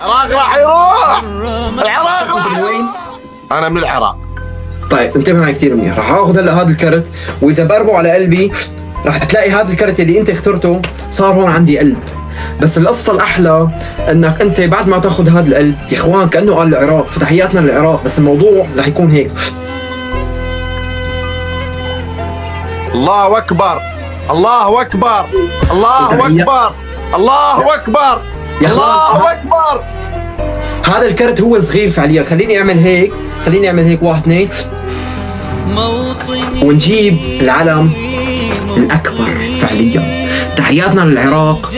العراق راح يروح. العراق راح من وين؟ انا من العراق. طيب انتبه معي كثير منيح، راح اخذ هلا هذا الكرت، واذا بقربه على قلبي راح تلاقي هذا الكرت اللي انت اخترته صار هون عندي قلب. بس القصه الاحلى انك انت بعد ما تاخذ هذا القلب يا اخوان كانه قال العراق، فتحياتنا للعراق، بس الموضوع راح يكون هيك. الله اكبر، الله اكبر، الله اكبر، الله اكبر، يا الله اكبر. هذا الكرت هو صغير فعليا، خليني اعمل هيك، خليني اعمل هيك، 1 2 ونجيب العلم الاكبر فعليا. تحياتنا للعراق،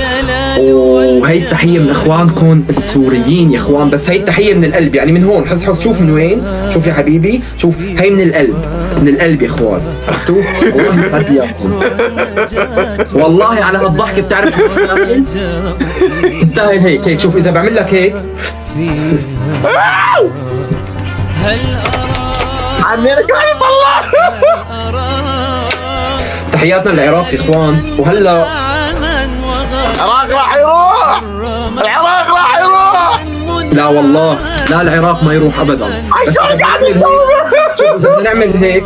وهي التحيه من اخوانكم السوريين يا اخوان، بس هي التحيه من القلب، يعني من هون حس شوف من وين، شوف يا حبيبي، شوف هي من القلب، من القلب يا اخوان، عرفتوا؟ والله تحياتكم، والله على هالضحكه بتعرف تستاهل، تستاهل هيك هيك. شوف اذا بعمل لك هيك عميرك راح يطلع. تحياتنا للعراق يا اخوان. وهلا العراق راح يروح. العراق راح يروح. لا والله لا، العراق ما يروح ابدا. بس إذا بنعمل هيك، شوف اذا بدنا نعمل هيك،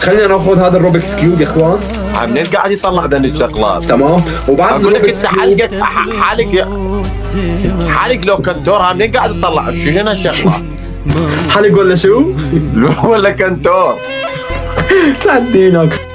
خلينا ناخذ هذا الروبكس كيوب يا اخوان. عمين قاعد يطلع ذن الشغلات. تمام، وبعد اقول لك انت الروبكس كيوب حالق لو كنتور. عمين قاعد تطلع شو شنو هالشغلات؟ حلق ولا شو؟ ولا كنتور؟ سعدينك.